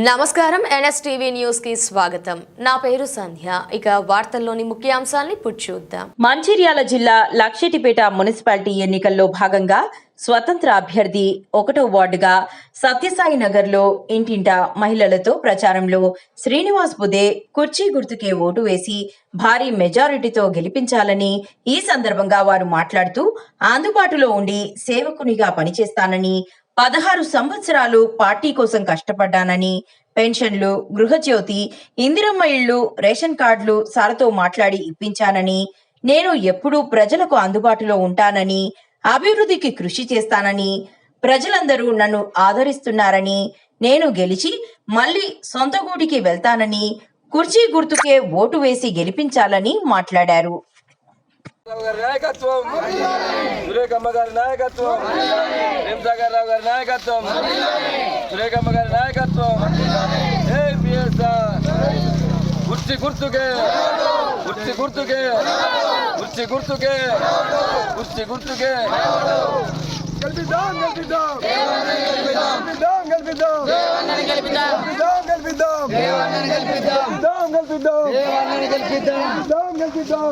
నమస్కారం NSTV news కి స్వాగతం. నా పేరు సంధ్య. ఇక వార్తల్లోని ముఖ్యాంశాల్ని చూద్దాం. మంచిర్యాల జిల్లా లక్షెటిపేట మున్సిపాలిటీ ఎన్నికల్లో భాగంగా స్వతంత్ర అభ్యర్థి 1వ వార్డుగా సత్యసాయి నగర్లో ఇంటింటా మహిళలతో ప్రచారంలో శ్రీనివాస్ బుదే కుర్చీ గుర్తుకే ఓటు వేసి భారీ మెజారిటీతో గెలిపించాలని ఈ సందర్భంగా వారు మాట్లాడుతూ అందుబాటులో ఉండి సేవకునిగా పనిచేస్తానని, 16 సంవత్సరాలు పార్టీ కోసం కష్టపడ్డానని, పెన్షన్లు, గృహజ్యోతి, ఇందిరమ్మ ఇళ్లు, రేషన్ కార్డులు సార్తో మాట్లాడి ఇప్పించానని, నేను ఎప్పుడూ ప్రజలకు అందుబాటులో ఉంటానని, అభివృద్ధికి కృషి చేస్తానని, ప్రజలందరూ నన్ను ఆదరిస్తున్నారని, నేను గెలిచి మళ్లీ సొంత గూటికి వెళ్తానని, కుర్చీ గుర్తుకే ఓటు వేసి గెలిపించాలని మాట్లాడారు. నాయకత్వం సురేఖమ్మ గారి నాయకత్వం, ప్రేమసాగర్ రావు గారి నాయకత్వం, సురేఖమ్మ గారి నాయకత్వం. కుర్చీ గుర్తుకే, కుర్చీ గుర్తుకే, కుర్చీ గుర్తుకే, కుర్చీ గుర్తుకే. గెలిపిద్దాం గెలిపిద్దాం గెలిపిద్దాం గెలిపిద్దాం గెలిపిద్దాం గెలిపిద్దాం గెలిపిద్దాం గెలిపిద్దాం గెలిపిద్దాం.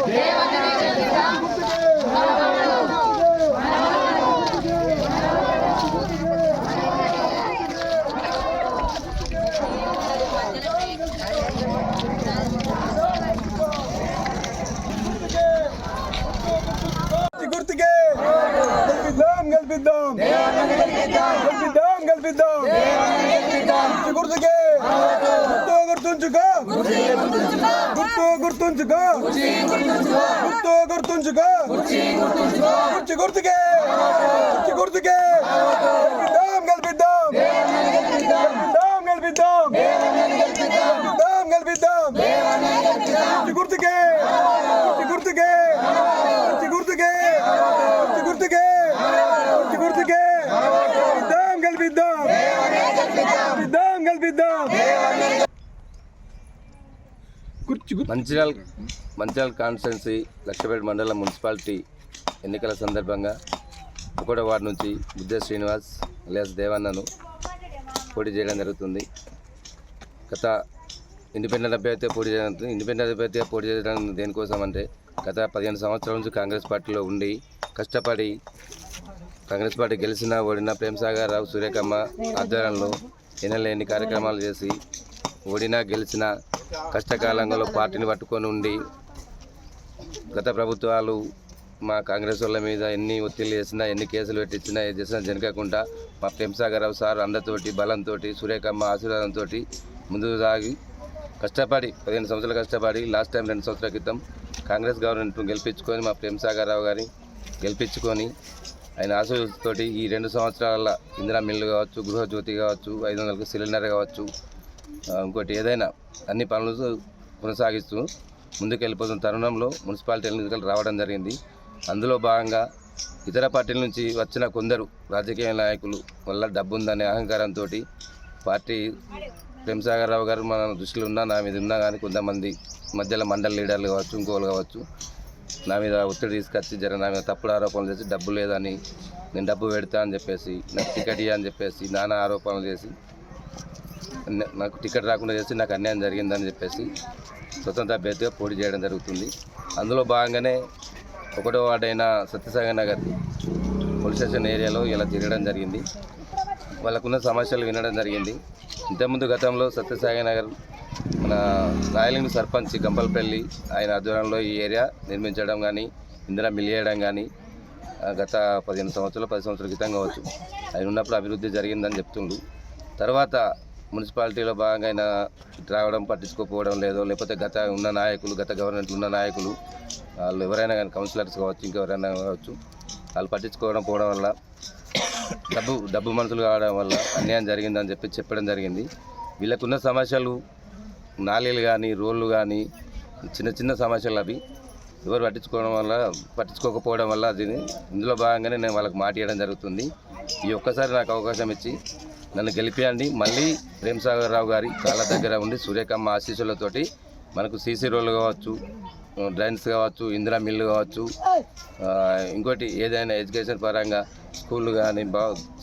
గుర్తుకే గెలిపిద్దాం గెలిపిద్దాం గెలిపిద్దాం గెలిపిద్దాం. గుర్తుకే గుర్తుంచుకో, గుర్తు గుర్తుంచుకో, గుర్తు గుర్తుంచుకో, కుర్చీ గుర్తుకే, కుర్చీ గుర్తుకే. గెలిపిద్దాం గెలిపిద్దాం గెలిపిద్దాం గెలిపిద్దాం గెలిపిద్దాం. కుర్చీ గుర్తుకే, కుర్చీ గుర్తుకే, కుర్చీ గుర్తుకే, కుర్చీ గుర్తుకే, కుర్చీ గుర్తుకే. గెలిపిద్దాం గెలిపిద్దాం గెలిపిద్దాం. మంచిర్యాల కాన్స్టిట్యున్సీ లక్షపేట మండలం మున్సిపాలిటీ ఎన్నికల సందర్భంగా 1వ వార్డు నుంచి బుద్దే శ్రీనివాస్ అలియాస్ దేవన్నను పోటీ చేయడం జరుగుతుంది. గత ఇండిపెండెంట్ అభ్యర్థిగా పోటీ చేయడం దేనికోసం అంటే, గత 15 సంవత్సరాల నుంచి కాంగ్రెస్ పార్టీలో ఉండి కష్టపడి కాంగ్రెస్ పార్టీ గెలిచినా ఓడినా ప్రేమసాగర్ రావు, సురేఖమ్మ ఆధ్వర్యంలో ఎన్ని కార్యక్రమాలు చేసి ఓడినా గెలిచినా కష్టకాలంలో పార్టీని పట్టుకొని ఉండి, గత ప్రభుత్వాలు మా కాంగ్రెస్ వాళ్ళ మీద ఎన్ని ఒత్తిళ్ళు చేసినా, ఎన్ని కేసులు పెట్టించినా, ఏది చేసినా జనకకుండా మా ప్రేమసాగర్ రావు సార్ అందరితోటి, బలంతో, సురేఖమ్మ ఆశీర్వాదంతో ముందుకు సాగి కష్టపడి 15 సంవత్సరాలు కష్టపడి లాస్ట్ టైం 2 సంవత్సరాల క్రితం కాంగ్రెస్ గవర్నమెంట్ గెలిపించుకొని మా ప్రేమసాగర్ రావు గారిని గెలిపించుకొని ఆయన ఆశీర్వాదంతో ఈ 2 సంవత్సరాల ఇందిరా మిల్లు కావచ్చు, గృహజ్యోతి కావచ్చు, 500కు సిలిండర్ కావచ్చు, ఇంకోటి ఏదైనా అన్ని పనులు కొనసాగిస్తూ ముందుకెళ్ళిపోతున్న తరుణంలో మున్సిపాలిటీ ఎన్నికలు రావడం జరిగింది. అందులో భాగంగా ఇతర పార్టీల నుంచి వచ్చిన కొందరు రాజకీయ నాయకులు వల్ల డబ్బు ఉందనే అహంకారంతో పార్టీ ప్రేమసాగర్ రావు గారు మన దృష్టిలో ఉన్నా, నా మీద ఉన్నా కానీ కొంతమంది మధ్యలో మండల లీడర్లు కావచ్చు, ఇంకోళ్ళు కావచ్చు, నా మీద ఒత్తిడి తీసుకొచ్చి నా మీద తప్పుడు ఆరోపణలు చేసి డబ్బు లేదని, నేను డబ్బు పెడతా అని చెప్పేసి, నాకు టికెట్ ఇవ్వ అని చెప్పేసి నానా ఆరోపణలు చేసి, నాకు టికెట్ రాకుండా చేసి నాకు అన్యాయం జరిగిందని చెప్పేసి స్వతంత్ర అభ్యర్థిగా పోటీ చేయడం జరుగుతుంది. అందులో భాగంగానే 1వ వార్డు అయిన సత్యసాయి నగర్ పోలీస్ స్టేషన్ ఏరియాలో ఇలా తిరగడం జరిగింది. వాళ్ళకున్న సమస్యలు వినడం జరిగింది. ఇంతకుముందు గతంలో సత్యసాయి నగర్ మన రాయలింగ్ సర్పంచ్ గంపల్పల్లి ఆయన ఆధ్వర్యంలో ఈ ఏరియా నిర్మించడం కానీ, ఇందిరా మిల్ చేయడం కానీ గత 10 సంవత్సరాల క్రితం కావచ్చు ఆయన ఉన్నప్పుడు అభివృద్ధి జరిగిందని చెప్తుండ్రు. తర్వాత మున్సిపాలిటీలో భాగంగా ఆయన రావడం పట్టించుకోకపోవడం లేదో, లేకపోతే గత గవర్నమెంట్ ఉన్న నాయకులు వాళ్ళు ఎవరైనా కానీ కౌన్సిలర్స్ కావచ్చు, ఇంకెవరైనా కావచ్చు, వాళ్ళు పట్టించుకోవడం పోవడం వల్ల డబ్బు మనుషులు కావడం వల్ల అన్యాయం జరిగిందని చెప్పడం జరిగింది. వీళ్ళకున్న సమస్యలు నాలీలు కానీ, రోడ్లు కానీ, చిన్న సమస్యలు అవి ఎవరు పట్టించుకోకపోవడం వల్ల ఇందులో భాగంగానే నేను వాళ్ళకి మాట ఇవ్వడం జరుగుతుంది. ఈ ఒక్కసారి నాకు అవకాశం ఇచ్చి నన్ను గెలిపియండి. మళ్ళీ ప్రేమసాగర్ రావు గారి కాళ్ళ దగ్గర ఉండి సురేఖమ్మ ఆశీస్సులతోటి మనకు సీసీ రోడ్లు కావచ్చు, డ్రైన్స్ కావచ్చు, ఇందిరా మిల్లు కావచ్చు, ఇంకోటి ఏదైనా ఎడ్యుకేషన్ పరంగా స్కూళ్ళు కానీ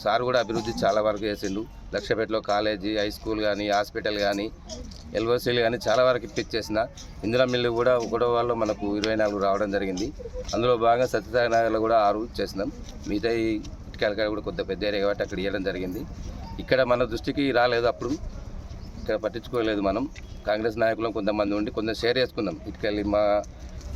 సార్ కూడా అభివృద్ధి చాలా వరకు చేసిండు. లక్షపేటలో కాలేజీ, హై స్కూల్ కానీ, హాస్పిటల్ కానీ, ఎల్ఓసీలు కానీ చాలా వరకు ఇప్పించేసిన. ఇందిరా మిల్లు కూడా ఒకటో వాళ్ళు మనకు 24 రావడం జరిగింది. అందులో భాగంగా సత్యసాయి నగర్లో కూడా 6 చేసినాం. మిగతా ఇటుకలకాడ కూడా కొద్దిగా పెద్ద ఏరియా కాబట్టి అక్కడ ఇవ్వడం జరిగింది. ఇక్కడ మన దృష్టికి రాలేదు, అప్పుడు ఇక్కడ పట్టించుకోలేదు. మనం కాంగ్రెస్ నాయకులం కొంతమంది ఉండి కొంచెం షేర్ చేసుకున్నాం. ఇటుకెళ్ళి మా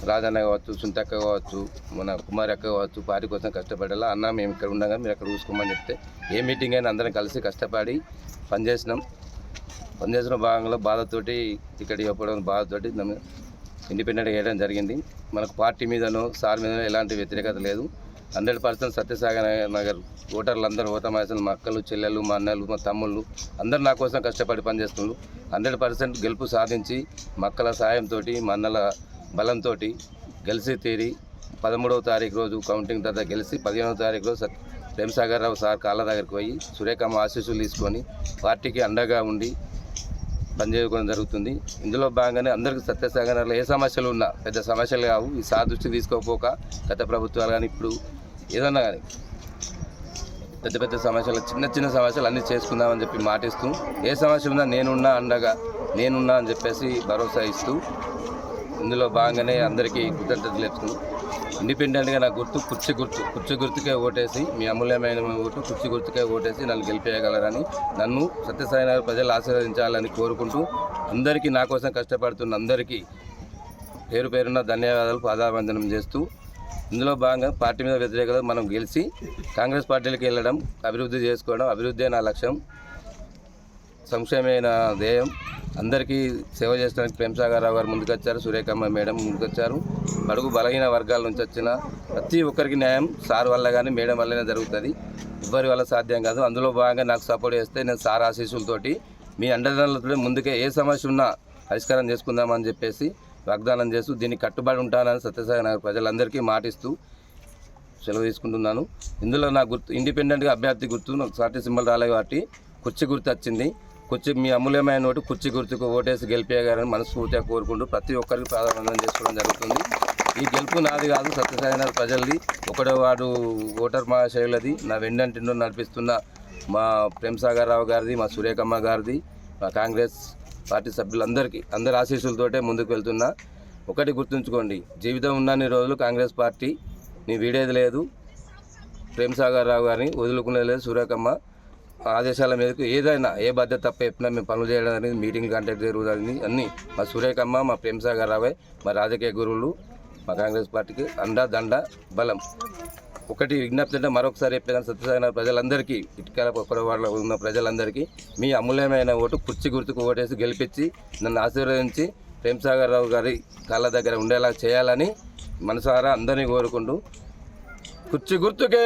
రాజన్న కావచ్చు, సుంతక్క కావచ్చు, మన కుమారి అక్క కావచ్చు, పార్టీ కోసం కష్టపడేలా అన్న మేము ఇక్కడ ఉండగా మీరు అక్కడ చూసుకోమని చెప్తే ఏ మీటింగ్ అయినా అందరం కలిసి కష్టపడి పనిచేసిన భాగంలో బాధతోటి ఇక్కడ చెప్పడం బాధతోటి ఇండిపెండెంట్గా వేయడం జరిగింది. మనకు పార్టీ మీదనో సార్ మీదనో ఎలాంటి వ్యతిరేకత లేదు. 100% సత్యసాయి నగర్ ఓటర్లందరూ ఓటమాసలు మా అక్కలు, చెల్లెలు, మా అన్నలు, మా తమ్ముళ్ళు అందరూ నా కోసం కష్టపడి పనిచేస్తున్నారు. 100% గెలుపు సాధించి మా అక్కల సాయంతో, మా అన్నల బలంతో గెలిచి తీరి 13వ తారీఖు రోజు కౌంటింగ్ తర్వాత గెలిచి 15వ తారీఖు రోజు ప్రేమ్సాగర్ రావు సార్ కాళ్ళ దగ్గరికి పోయి సురేఖమ్మ ఆశీస్సులు తీసుకొని పార్టీకి అండగా ఉండి పనిచేయడం జరుగుతుంది. ఇందులో భాగంగానే అందరికీ సత్యసాయి నగర్లో ఏ సమస్యలు ఉన్నా పెద్ద సమస్యలు కావు. ఈ సార్ దృష్టి తీసుకోకపోక గత ప్రభుత్వాలు కానీ ఇప్పుడు ఏదన్నా కానీ పెద్ద పెద్ద సమస్యలు, చిన్న సమస్యలు అన్నీ చేసుకుందామని చెప్పి మాటిస్తూ, ఏ సమస్య ఉన్నా నేనున్నా అండగా నేనున్నా అని చెప్పేసి భరోసా ఇస్తూ ఇందులో భాగంగానే అందరికీ కృతజ్ఞతలు తెలుపుతూ ఇండిపెండెంట్గా నా గుర్తు కుర్చీ గుర్తుకే ఓటేసి, మీ అమూల్యమైన ఓటు కుర్చీ గుర్తుకే ఓటేసి నన్ను గెలిపేయగలరని, నన్ను సత్యసాయి నగర్ ప్రజలు ఆశీర్వదించాలని కోరుకుంటూ అందరికీ నా కోసం కష్టపడుతున్న అందరికీ పేరు పేరున్న ధన్యవాదాలు, పాదావందనం చేస్తూ ఇందులో భాగంగా పార్టీ మీద వ్యతిరేకత మనం గెలిచి కాంగ్రెస్ పార్టీలకు వెళ్ళడం, అభివృద్ధి చేసుకోవడం, అభివృద్ధి నా లక్ష్యం, సంక్షేమైన ధ్యేయం. అందరికీ సేవ చేయడానికి ప్రేమ్సాగర్ రావు గారు ముందుకొచ్చారు, సురేఖమ్మ మేడం ముందుకొచ్చారు. బడుగు బలహీన వర్గాల నుంచి వచ్చిన ప్రతి ఒక్కరికి న్యాయం సార్ వల్ల కానీ మేడం వల్లనే జరుగుతుంది, ఎవ్వరి వల్ల సాధ్యం కాదు. అందులో భాగంగా నాకు సపోర్ట్ చేస్తే నేను సార్ ఆశీస్సులతోటి మీ అండదండలతో ముందుకే ఏ సమస్య ఉన్నా పరిష్కారం చేసుకుందామని చెప్పేసి వాగ్దానం చేస్తూ దీనికి కట్టుబడి ఉంటానని సత్యసాయి నగర్ ప్రజలందరికీ మాటిస్తూ సెలవు తీసుకుంటున్నాను. ఇందులో నా గుర్తు ఇండిపెండెంట్గా అభ్యర్థి గుర్తు నాకు పార్టీ సింబల్ రాలే కాబట్టి కుర్చీ గుర్తు వచ్చింది. మీ అమూల్యమైన ఓటు కుర్చీ గుర్తుకు ఓటేసి గెలిపేయగారని మనస్ఫూర్తిగా కోరుకుంటూ ప్రతి ఒక్కరికి ప్రాధాన్యం చేసుకోవడం జరుగుతుంది. ఈ గెలుపు నాది కాదు, సత్యసాయి నగర్ ప్రజలది. 1వ వార్డు ఓటర్ మహాశయులది. నా వెన్నంటిలో నడిపిస్తున్న మా ప్రేమ్సాగర్ రావు గారిది, మా సురేఖమ్మ గారిది, మా కాంగ్రెస్ పార్టీ సభ్యులందరికీ అందరి ఆశీస్సులతోటే ముందుకు వెళ్తున్నా. ఒకటి గుర్తుంచుకోండి, జీవితం ఉన్నన్ని రోజులు కాంగ్రెస్ పార్టీ నీ వీడేది లేదు. ప్రేమ్సాగర్ రావు గారిని వదులుకునేది లేదు. సురేఖమ్మ ఆదేశాల మేరకు ఏదైనా ఏ బాధ్యత తప్ప చెప్పినా మేము పనులు చేయడం అనేది, మీటింగ్ కండక్ట్ జరుగుతుంది అన్నీ మా సురేఖమ్మ, మా ప్రేమ్సాగర్ రావే, మా రాజకీయ గురువులు, మా కాంగ్రెస్ పార్టీకి అండ దండ బలం. ఒకటి విజ్ఞప్తి అంటే మరొకసారి చెప్పేదాన్ని, సత్యసాయి నగర్ ప్రజలందరికీ, ఇటుకల ఒక్కడో వాళ్ళ ఉన్న ప్రజలందరికీ మీ అమూల్యమైన ఓటు కుర్చీ గుర్తుకు ఓటేసి గెలిపించి నన్ను ఆశీర్వదించి ప్రేమ్సాగర్ రావు గారి కాళ్ళ దగ్గర ఉండేలా చేయాలని మనసారా అందరినీ కోరుకుంటూ కుర్చీ గుర్తుకే